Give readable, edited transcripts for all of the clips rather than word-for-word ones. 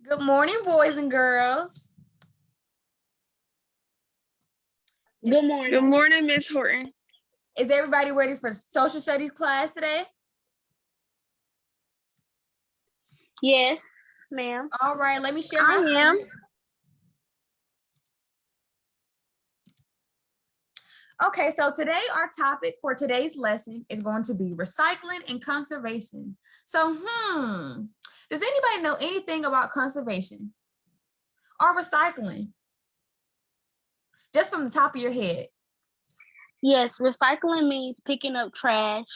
Good morning, boys and girls. Good morning. Good morning, Miss Horton. Is everybody ready for social studies class today? Yes, ma'am. All right, let me share my I am. screen. Okay, so today our topic for today's lesson is going to be recycling and conservation. So, does anybody know anything about conservation or recycling? Just from the top of your head. Yes, recycling means picking up trash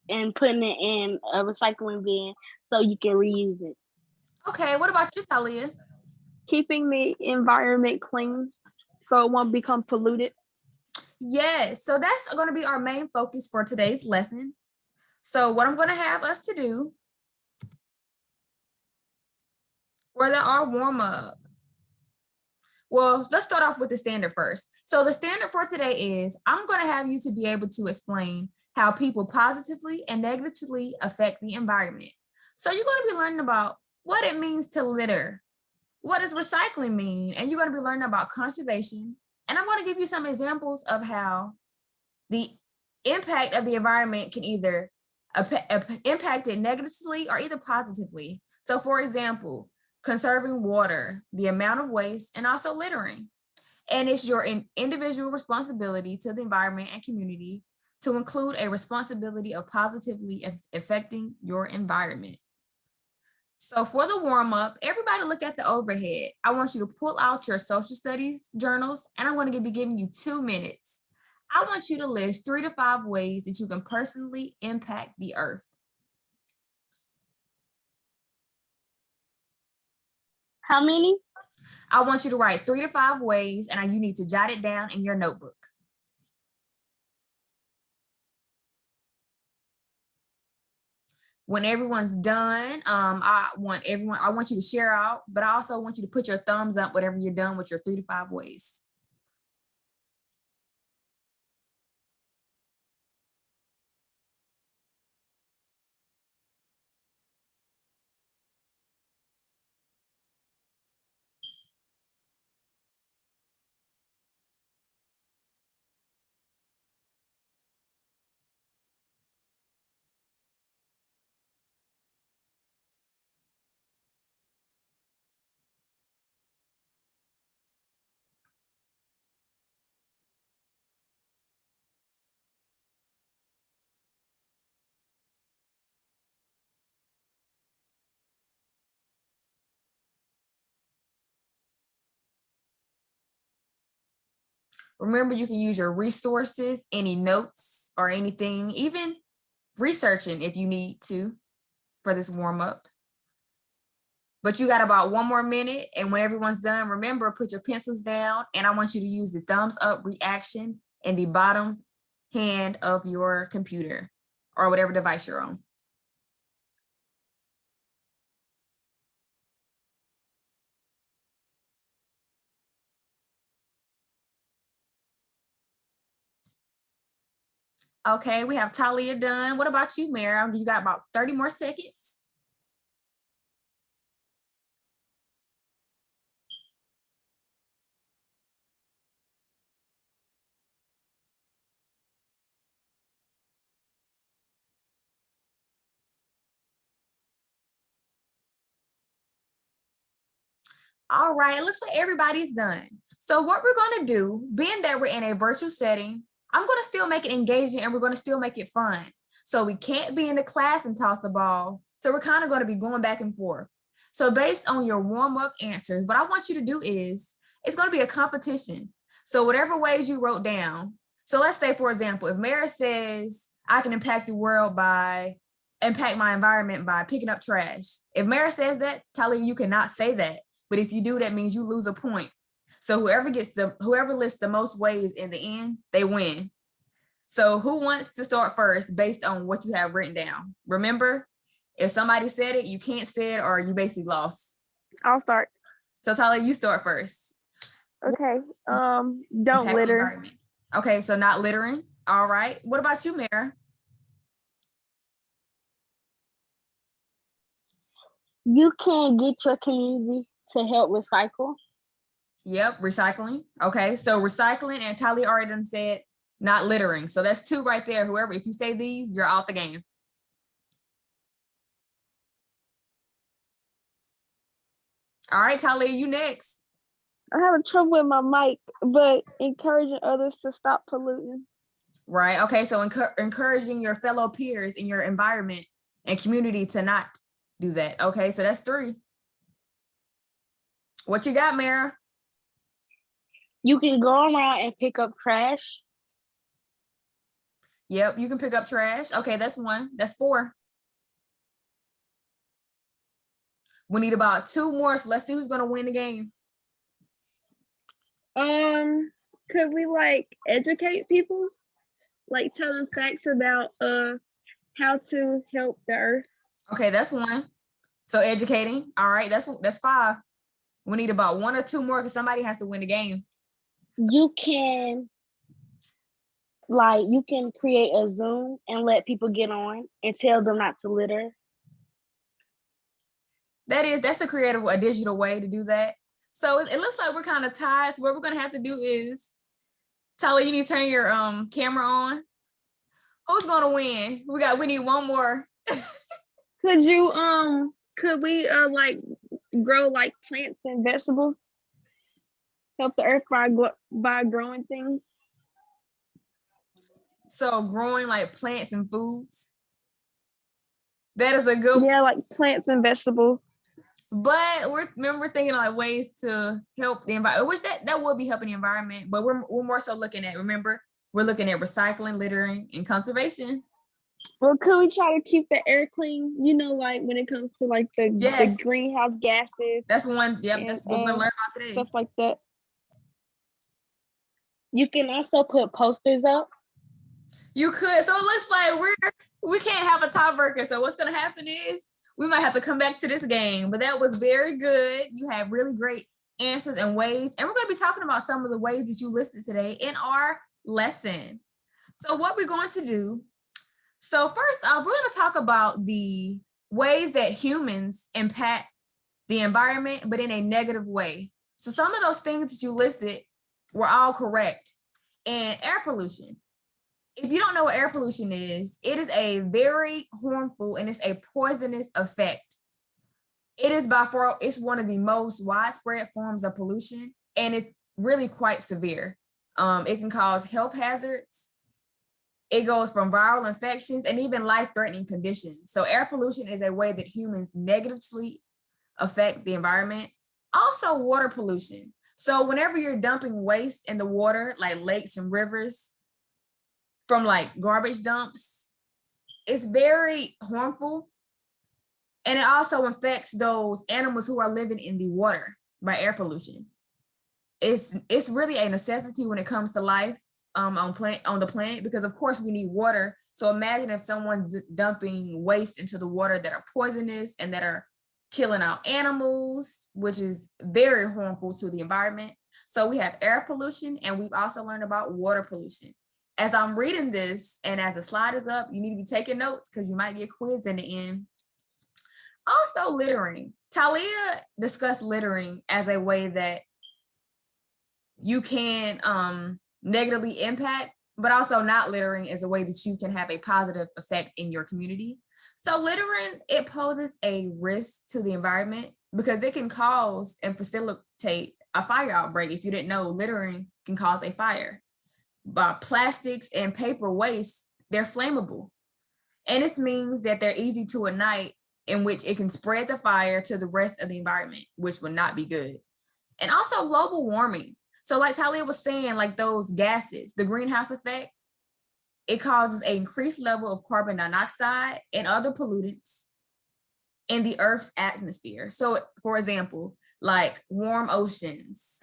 and putting it in a recycling bin so you can reuse it. Okay, what about you, Talia? Keeping the environment clean so it won't become polluted. Yes, so that's going to be our main focus for today's lesson. So what I'm going to have us to do for our warm up. Well, let's start off with the standard first. So the standard for today is I'm going to have you to be able to explain how people positively and negatively affect the environment. So you're going to be learning about what it means to litter. What does recycling mean? And you're going to be learning about conservation. And I'm going to give you some examples of how the impact of the environment can either impact it negatively or either positively. So for example, conserving water, the amount of waste, and also littering. And it's your individual responsibility to the environment and community to include a responsibility of positively affecting your environment. So for the warm up, everybody look at the overhead. I want you to pull out your social studies journals, and I'm going to be giving you 2 minutes. I want you to list 3 to 5 ways that you can personally impact the earth. How many? I want you to write 3 to 5 ways, and you need to jot it down in your notebook. When everyone's done, I want you to share out, but I also want you to put your thumbs up whatever you're done with your 3 to 5 ways. Remember, you can use your resources, any notes or anything, even researching if you need to for this warm up. But you got about 1 more minute, and when everyone's done, remember, put your pencils down, and I want you to use the thumbs up reaction in the bottom hand of your computer or whatever device you're on. Okay, we have Talia done. What about you, Mary? You got about 30 more seconds. All right, it looks like everybody's done. So what we're gonna do, being that we're in a virtual setting, I'm gonna still make it engaging and we're gonna still make it fun. So we can't be in the class and toss the ball. So we're kind of gonna be going back and forth. So based on your warm-up answers, what I want you to do is, it's gonna be a competition. So whatever ways you wrote down. So let's say, for example, if Mara says, I can impact the world by, impact my environment by picking up trash. If Mara says that, Talia, you cannot say that. But if you do, that means you lose a point. So whoever lists the most ways in the end, they win. So who wants to start first based on what you have written down? Remember, if somebody said it, you can't say it or you basically lost. I'll start. So Talia, you start first. Okay. Don't Impact the litter. environment. Okay, so not littering. All right. What about you, Mara? You can't get your community to help recycle. Yep, recycling. Okay, so recycling, and Talia already done said not littering. So that's 2 right there. Whoever, if you say these, you're out the game. All right, Talia, you next. I have trouble with my mic, but encouraging others to stop polluting. Right. Okay, so encouraging your fellow peers in your environment and community to not do that. Okay, so that's 3. What you got, Mara? You can go around and pick up trash. Yep, you can pick up trash. Okay, that's 1. That's 4. We need about 2 more, so let's see who's gonna win the game. Could we like educate people? Like tell them facts about how to help the earth? Okay, that's 1. So educating. All right, that's 5. We need about 1 or 2 more because somebody has to win the game. You can create a Zoom and let people get on and tell them not to litter. That's a digital way to do that. So it looks like we're kind of tied. So what we're gonna have to do is, Talia, you need to turn your camera on. Who's gonna win? We need 1 more. Could we like grow like plants and vegetables? Help the earth by growing things? So growing like plants and foods. That is a good. Yeah, like plants and vegetables. But we're thinking like ways to help the environment, which that will be helping the environment. But we're more so looking at, remember, we're looking at recycling, littering, and conservation. Well, could we try to keep the air clean? You know, like when it comes to like the greenhouse gases. That's 1. Yep, and, that's what we're gonna learn about today. Stuff like that. You can also put posters up. You could. So it looks like we can't have a tiebreaker. So what's gonna happen is we might have to come back to this game. But that was very good. You had really great answers and ways. And we're gonna be talking about some of the ways that you listed today in our lesson. So what we're going to do. So first off, we're gonna talk about the ways that humans impact the environment, but in a negative way. So some of those things that you listed were all correct. And air pollution. If you don't know what air pollution is, it is a very harmful and it's a poisonous effect. It's one of the most widespread forms of pollution, and it's really quite severe. It can cause health hazards. It goes from viral infections and even life-threatening conditions. So air pollution is a way that humans negatively affect the environment. Also water pollution. So whenever you're dumping waste in the water, like lakes and rivers, from like garbage dumps, it's very harmful. And it also affects those animals who are living in the water by air pollution. It's really a necessity when it comes to life on the planet, because of course we need water. So imagine if someone's dumping waste into the water that are poisonous and that are killing out animals, which is very harmful to the environment. So we have air pollution, and we've also learned about water pollution. As I'm reading this and as the slide is up, you need to be taking notes because you might get quizzed in the end. Also littering. Talia discussed littering as a way that you can negatively impact, but also not littering is a way that you can have a positive effect in your community. So littering, it poses a risk to the environment because it can cause and facilitate a fire outbreak. If you didn't know, littering can cause a fire. But plastics and paper waste, they're flammable. And this means that they're easy to ignite, in which it can spread the fire to the rest of the environment, which would not be good. And also global warming. So like Talia was saying, like those gases, the greenhouse effect, it causes an increased level of carbon dioxide and other pollutants in the Earth's atmosphere. So for example, like warm oceans,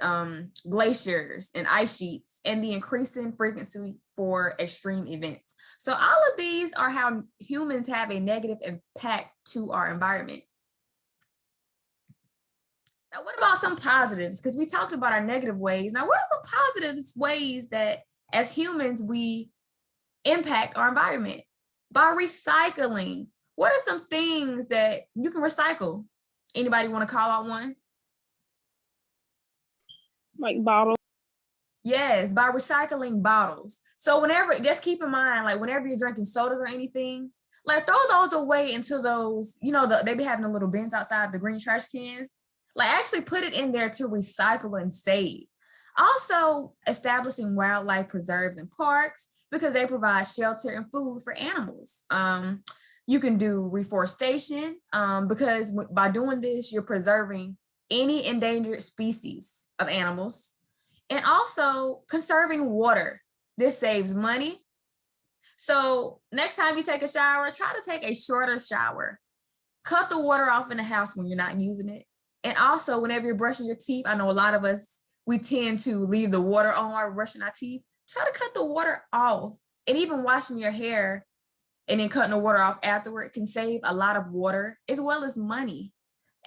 glaciers and ice sheets, and the increasing frequency for extreme events. So all of these are how humans have a negative impact to our environment. Now, what about some positives? Because we talked about our negative ways. Now, what are some positive ways that as humans, we impact our environment? By recycling. What are some things that you can recycle? Anybody want to call out one? Like bottles. Yes, by recycling bottles. So whenever, just keep in mind, like whenever you're drinking sodas or anything, like throw those away into those, they be having the little bins outside, the green trash cans. Like actually put it in there to recycle and save. Also establishing wildlife preserves and parks because they provide shelter and food for animals. You can do reforestation because by doing this, you're preserving any endangered species of animals. And also conserving water. This saves money. So next time you take a shower, try to take a shorter shower. Cut the water off in the house when you're not using it. And also whenever you're brushing your teeth, I know a lot of us, we tend to leave the water on while we're brushing our teeth. Try to cut the water off. And even washing your hair and then cutting the water off afterward can save a lot of water as well as money.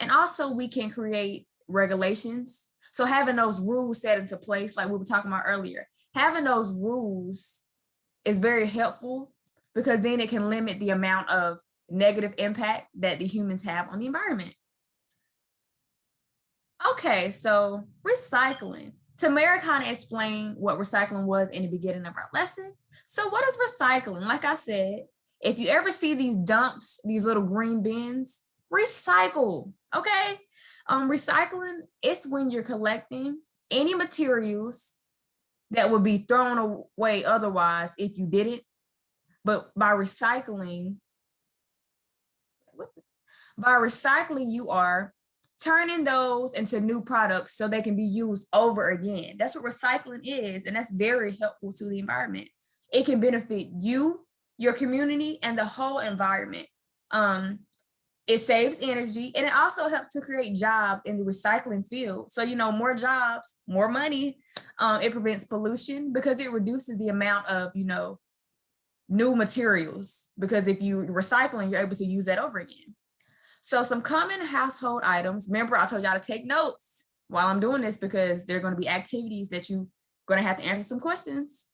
And also we can create regulations. So having those rules set into place, like we were talking about earlier, having those rules is very helpful because then it can limit the amount of negative impact that the humans have on the environment. Okay, so recycling. Tamara kind of explained what recycling was in the beginning of our lesson. So what is recycling? Like I said, if you ever see these dumps, these little green bins, recycle, okay? Recycling is when you're collecting any materials that would be thrown away otherwise if you didn't. But by recycling, you are turning those into new products so they can be used over again. That's what recycling is, and that's very helpful to the environment. It can benefit you, your community, and the whole environment. It saves energy, and it also helps to create jobs in the recycling field. So, more jobs, more money. It prevents pollution because it reduces the amount of, new materials, because if you're recycling, you're able to use that over again. So some common household items. Remember, I told y'all to take notes while I'm doing this because there are going to be activities that you're going to have to answer some questions.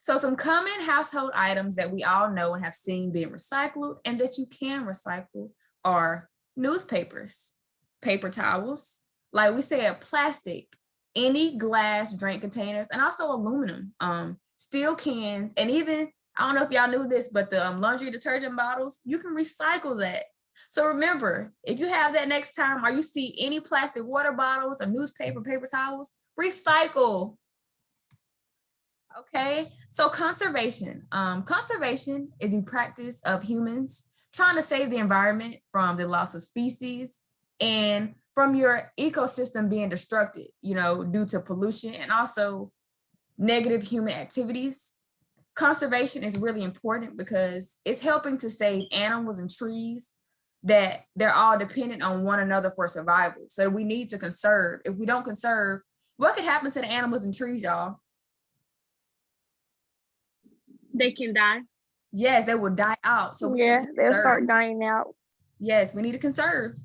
So some common household items that we all know and have seen being recycled and that you can recycle are newspapers, paper towels, like we said, plastic, any glass drink containers, and also aluminum, steel cans, and even, I don't know if y'all knew this, but the laundry detergent bottles, you can recycle that. So remember, if you have that next time or you see any plastic water bottles or newspaper, paper towels, recycle. Okay, so conservation. Conservation is the practice of humans trying to save the environment from the loss of species and from your ecosystem being destructed, due to pollution and also negative human activities. Conservation is really important because it's helping to save animals and trees that they're all dependent on one another for survival. So we need to conserve. If we don't conserve, what could happen to the animals and trees, y'all? They can die. Yes, they will die out. So they'll start dying out. Yes, we need to conserve.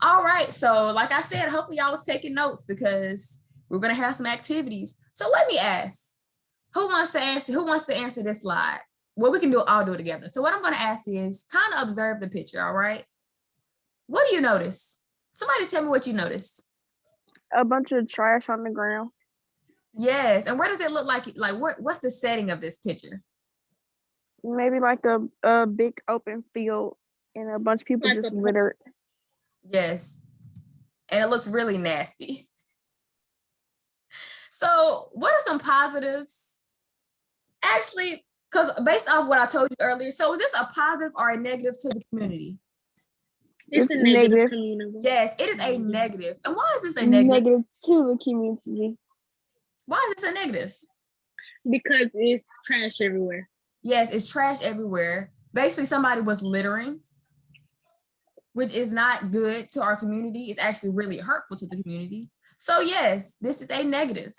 All right, so like I said, hopefully y'all was taking notes because we're gonna have some activities. So let me ask, who wants to answer this slide? Well, we can all do it together. So what I'm gonna ask is kind of observe the picture, all right? What do you notice? Somebody tell me what you noticed. A bunch of trash on the ground. Yes, and where does it look like what's the setting of this picture? Maybe like a big open field and a bunch of people just littered. Yes, and it looks really nasty. So what are some positives? Actually, because based off what I told you earlier, so is this a positive or a negative to the community? It's a negative community. Yes, it is a negative. And why is this a negative? Negative to the community. Why is this a negative? Because it's trash everywhere. Yes, it's trash everywhere. Basically, somebody was littering, which is not good to our community. It's actually really hurtful to the community. So yes, this is a negative.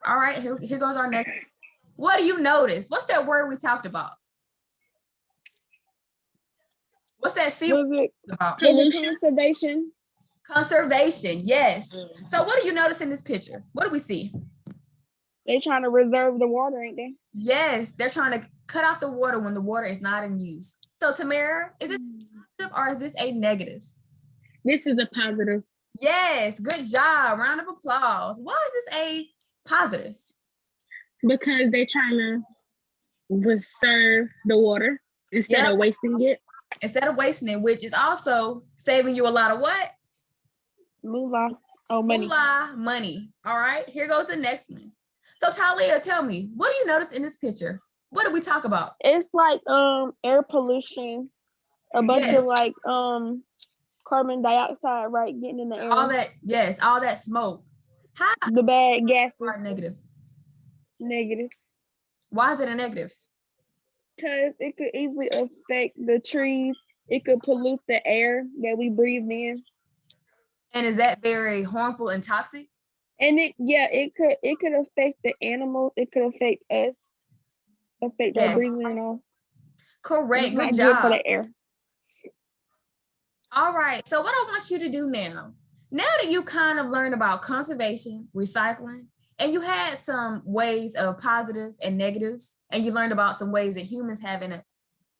All right, here goes our negative. What do you notice? What's that word we talked about? What's that C about? Conservation. Conservation, yes. So what do you notice in this picture? What do we see? They're trying to reserve the water, ain't they? Yes, they're trying to cut off the water when the water is not in use. So Tamara, is this positive or is this a negative? This is a positive. Yes, good job. Round of applause. Why is this a positive? Because they're trying to reserve the water instead Yep. of wasting it. Instead of wasting it, which is also saving you a lot of what? Moolah. Oh, money. Moolah, money. All right, here goes the next one. So Talia, tell me, what do you notice in this picture? What did we talk about? It's like air pollution, a bunch Yes, of like carbon dioxide, right, getting in the air. all that, yes, all that smoke. How The bad gases. are negative? Negative. Why is it a negative? Because it could easily affect the trees. It could pollute the air that we breathe in. And is that very harmful and toxic? And it could affect the animals. It could affect us, affect our Yes. breathing and all. Correct. It's Good not good for job. the air. All right. So what I want you to do now that you kind of learned about conservation, recycling, and you had some ways of positives and negatives, and you learned about some ways that humans have an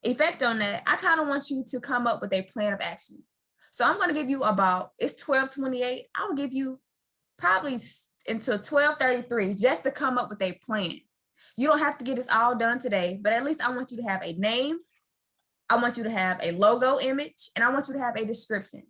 effect on that, I kind of want you to come up with a plan of action. So I'm going to give you about, it's 12:28. I will give you probably until 12:33 just to come up with a plan. You don't have to get this all done today, but at least I want you to have a name. I want you to have a logo image, and I want you to have a description.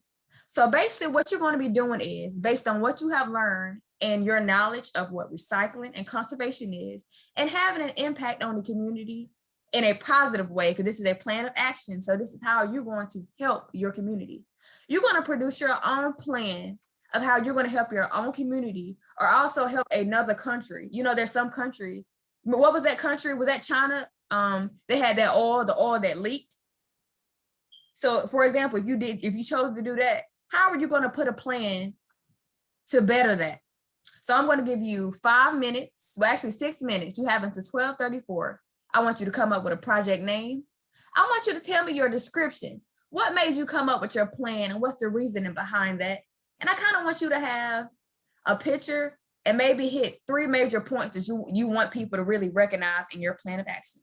So basically what you're going to be doing is based on what you have learned and your knowledge of what recycling and conservation is, and having an impact on the community in a positive way, because this is a plan of action. So this is how you're going to help your community. You're going to produce your own plan of how you're going to help your own community or also help another country. You know, there's some country. What was that country? Was that China? They had that oil, the oil that leaked. So for example, if you chose to do that, how are you going to put a plan to better that? So I'm going to give you 5 minutes, well, actually 6 minutes. You have until 12:34. I want you to come up with a project name. I want you to tell me your description. What made you come up with your plan and what's the reasoning behind that? And I kind of want you to have a picture and maybe hit 3 major points that you want people to really recognize in your plan of action.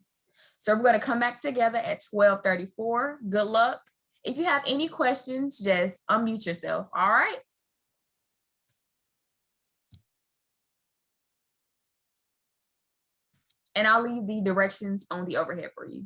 So we're going to come back together at 12:34. Good luck. If you have any questions, just unmute yourself. All right. And I'll leave the directions on the overhead for you.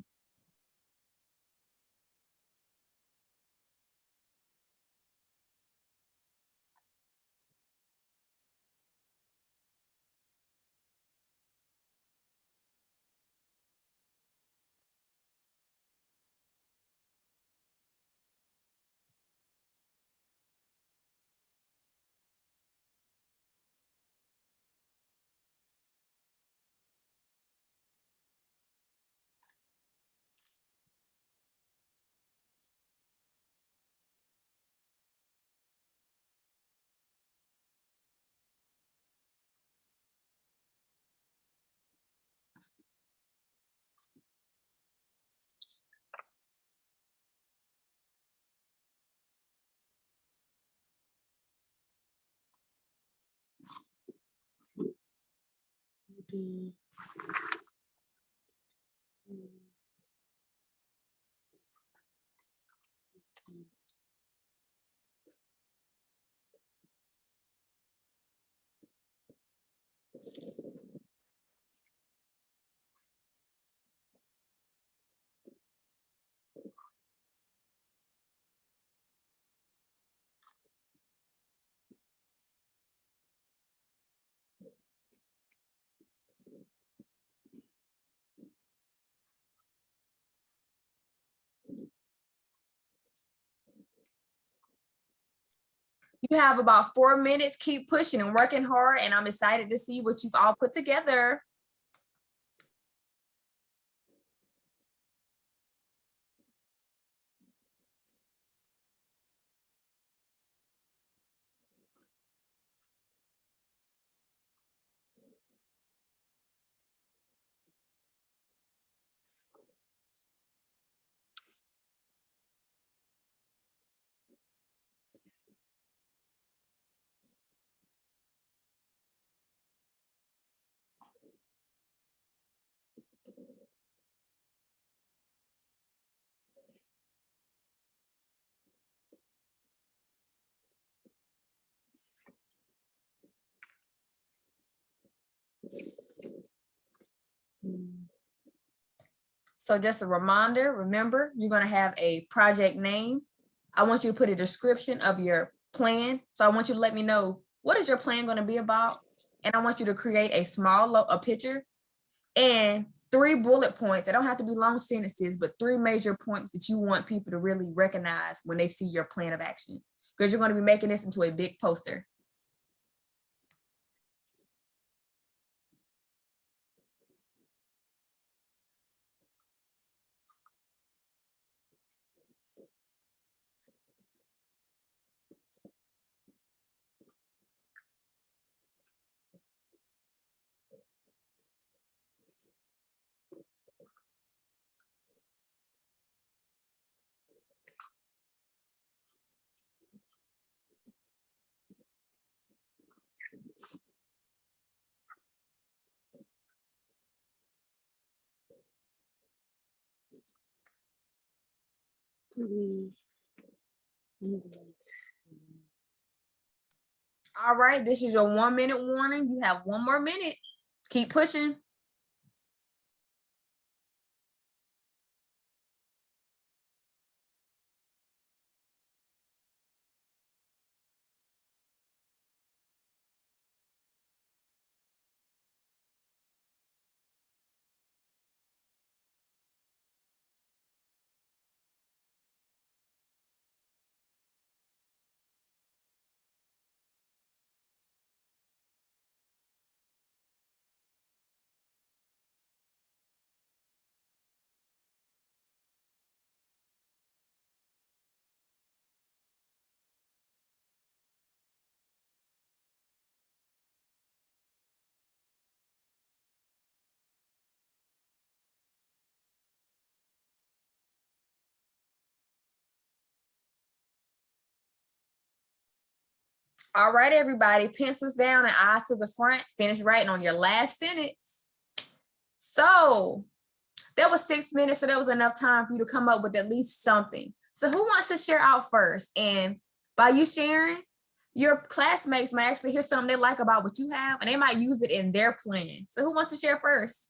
You have about 4 minutes. Keep pushing and working hard. And I'm excited to see what you've all put together. So just a reminder, remember, you're gonna have a project name. I want you to put a description of your plan. So I want you to let me know, what is your plan gonna be about? And I want you to create a a picture and 3 bullet points. They don't have to be long sentences, but 3 major points that you want people to really recognize when they see your plan of action, because you're gonna be making this into a big poster. All right, this is your 1-minute warning. You have 1 more minute. Keep pushing. All right, everybody, pencils down and eyes to the front. Finish writing on your last sentence. So there was 6 minutes, so there was enough time for you to come up with at least something. So who wants to share out first? And by you sharing, your classmates might actually hear something they like about what you have, and they might use it in their plan. So who wants to share first?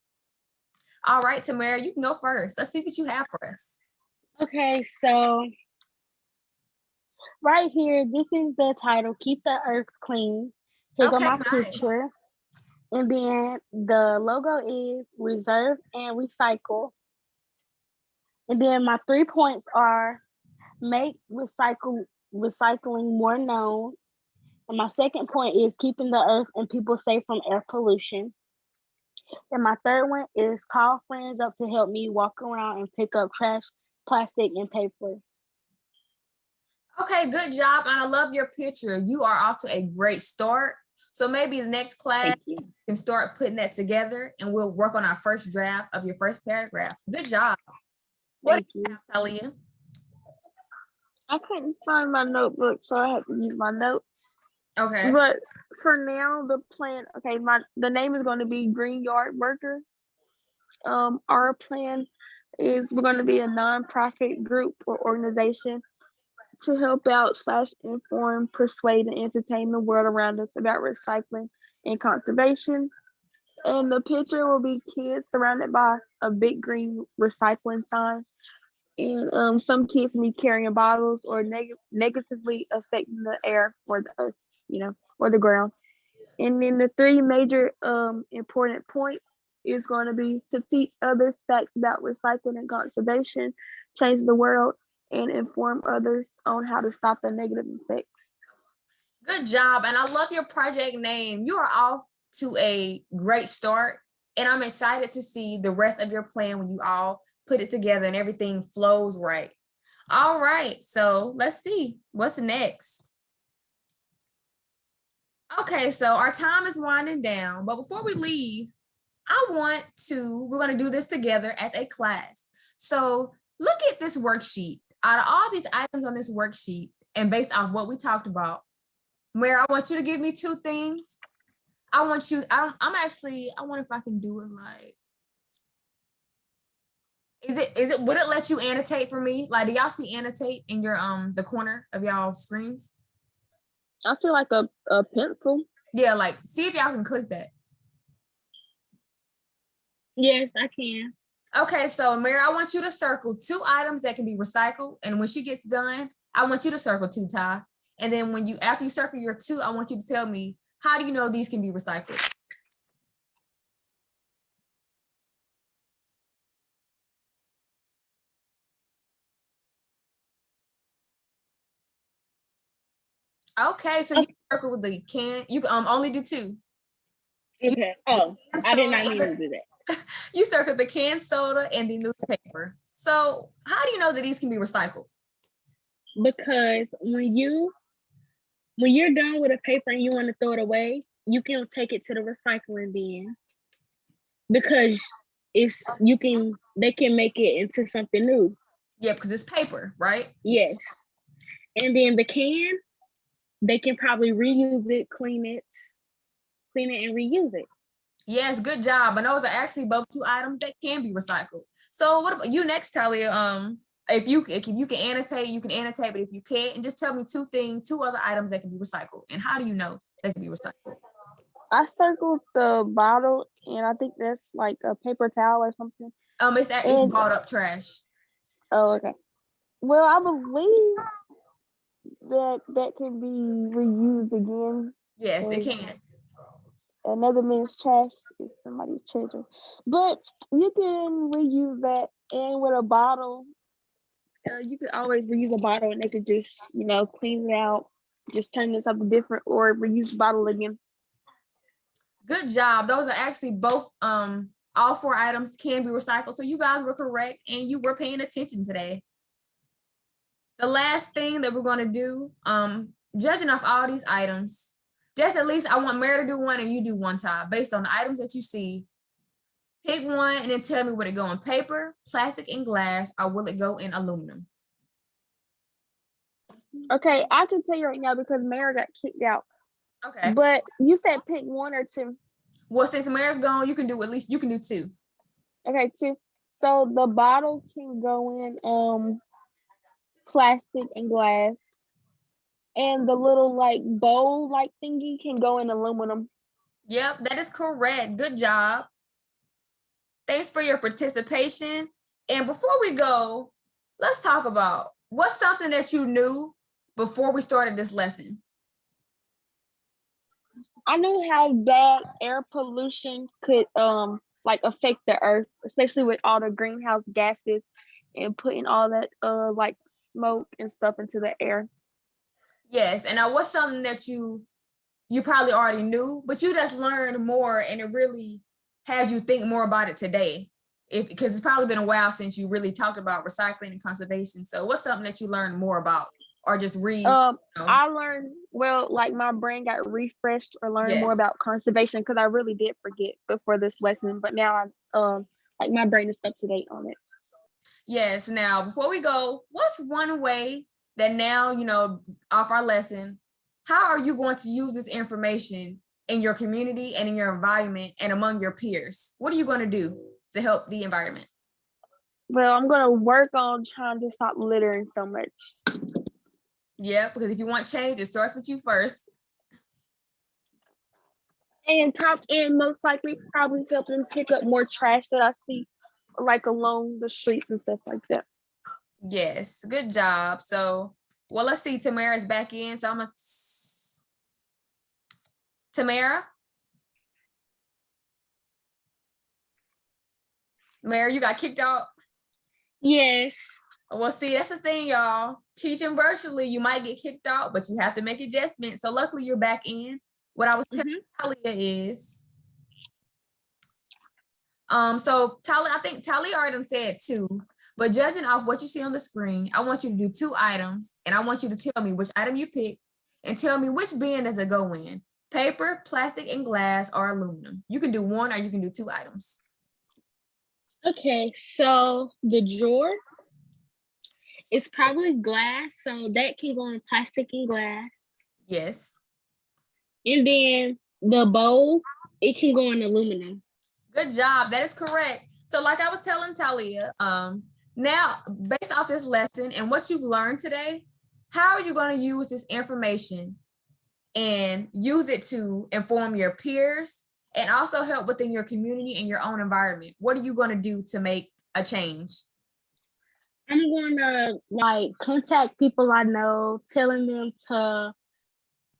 All right, Tamara, you can go first. Let's see what you have for us. Okay, so right here, this is the title, Keep the Earth Clean. Here go Okay, my nice. picture. And then the logo is reserve and recycle. And then my 3 points are make recycling more known. And my second point is keeping the earth and people safe from air pollution. And my third one is call friends up to help me walk around and pick up trash, plastic, and paper. Okay, good job. And I love your picture. You are off to a great start. So maybe the next class Thank you. can start putting that together, and we'll work on our first draft of your first paragraph. Good job. What Thank do you you. have, Talia? I couldn't find my notebook, so I had to use my notes. Okay. But for now, the plan, okay, the name is going to be Green Yard Workers. Our plan is we're going to be a nonprofit group or organization to help out / inform, persuade, and entertain the world around us about recycling and conservation. And the picture will be kids surrounded by a big green recycling sign. And some kids will be carrying bottles or negatively affecting the air or the earth, or the ground. And then the 3 major important points is going to be to teach others facts about recycling and conservation, change the world, and inform others on how to stop the negative effects. Good job. And I love your project name. You are off to a great start. And I'm excited to see the rest of your plan when you all put it together and everything flows right. All right. So let's see what's next. Okay, so our time is winding down, but before we leave, we're going to do this together as a class. So look at this worksheet. Out of all these items on this worksheet, and based off what we talked about, Mary, I want you to give me 2 things. I wonder if I can do it like, would it let you annotate for me? Like, do y'all see annotate in your, the corner of y'all screens? I feel like a pencil. Yeah, like, see if y'all can click that. Yes, I can. Okay, so Mary, I want you to circle 2 items that can be recycled. And when she gets done, I want you to circle 2, Ty. And then after you circle your 2, I want you to tell me, how do you know these can be recycled? Okay, so you circle with the can. You can only do 2. Okay. Oh, I did not mean to do that. You circled the canned soda and the newspaper. So how do you know that these can be recycled? Because when you're done with a paper and you want to throw it away, you can take it to the recycling bin because they can make it into something new. Yeah, because it's paper, right? Yes. And then the can, they can probably reuse it, clean it and reuse it. Yes, good job. And those are actually both 2 items that can be recycled. So what about you next, Talia? If you can annotate, you can annotate, but if you can't, and just tell me 2 other items that can be recycled. And how do you know they can be recycled? I circled the bottle, and I think that's like a paper towel or something. It's bought up trash. Oh, okay. Well, I believe that can be reused again. Yes, it can. Another man's trash is somebody's treasure. But you can reuse that, and with a bottle, you could always reuse a bottle and they could just, clean it out, just turn it something different, or reuse the bottle again. Good job. Those are actually both, all 4 items can be recycled. So you guys were correct and you were paying attention today. The last thing that we're going to do, judging off all these items, just at least I want Mary to do 1 and you do 1, Ty, based on the items that you see. Pick 1 and then tell me, would it go in paper, plastic, and glass, or will it go in aluminum? Okay, I can tell you right now because Mary got kicked out. Okay. But you said pick 1 or 2. Well, since Mary's gone, you can do 2. Okay, 2. So the bottle can go in plastic and glass. And the little bowl thingy can go in aluminum. Yep, that is correct. Good job. Thanks for your participation. And before we go, let's talk about what's something that you knew before we started this lesson. I knew how bad air pollution could affect the earth, especially with all the greenhouse gases and putting all that smoke and stuff into the air. Yes, and now what's something that you probably already knew, but you just learned more and it really had you think more about it today? Because it's probably been a while since you really talked about recycling and conservation. So what's something that you learned more about or just read? I learned, my brain got refreshed or learned more about conservation because I really did forget before this lesson, but now my brain is up to date on it. Yes, now before we go, what's one way that now, off our lesson, how are you going to use this information in your community and in your environment and among your peers? What are you going to do to help the environment? Well, I'm going to work on trying to stop littering so much. Yeah, because if you want change, it starts with you first. And most likely probably help them pick up more trash that I see along the streets and stuff like that. Yes, good job. So, well, let's see. Tamara's back in. So I'm going to... Tamara? Mary, you got kicked out? Yes. Well, see, that's the thing, y'all. Teaching virtually, you might get kicked out, but you have to make adjustments. So luckily you're back in. What I was telling Talia is, so Talia, I think Talia already said 2, but judging off what you see on the screen, I want you to do 2 items, and I want you to tell me which item you pick, and tell me which bin does it go in: paper, plastic, and glass, or aluminum. You can do 1 or you can do 2 items. Okay, so the drawer is probably glass, so that can go in plastic and glass. Yes. And then the bowl, it can go in aluminum. Good job. That is correct. So like I was telling Talia, now based off this lesson and what you've learned today, how are you going to use this information and use it to inform your peers and also help within your community and your own environment? What are you going to do to make a change? I'm gonna like contact people I know, telling them to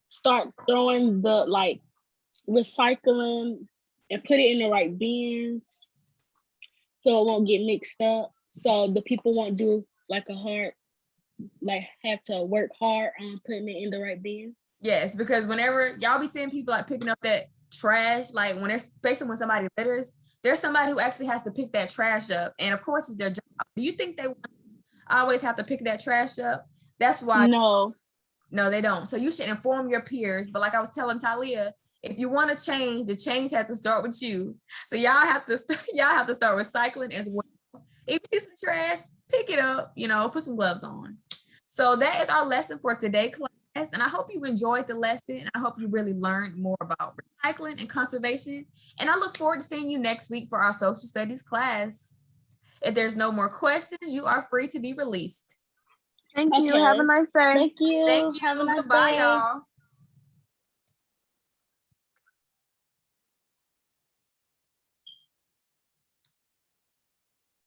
start throwing the like recycling and put it in the right bins so it won't get mixed up. So the people won't do like have to work hard on putting it in the right bin. Yes, because whenever y'all be seeing people like picking up that trash, like especially when somebody litters, there's somebody who actually has to pick that trash up. And of course it's their job. Do you think they want to always have to pick that trash up? That's why No. No, they don't. So you should inform your peers. But like I was telling Talia, if you want to change, the change has to start with you. So y'all have to start recycling as well. If you see some trash, pick it up, put some gloves on. So that is our lesson for today, class. And I hope you enjoyed the lesson. And I hope you really learned more about recycling and conservation. And I look forward to seeing you next week for our social studies class. If there's no more questions, you are free to be released. Thank you. Have a nice day. Thank you. Thank you. Have a nice Goodbye, day. y'all.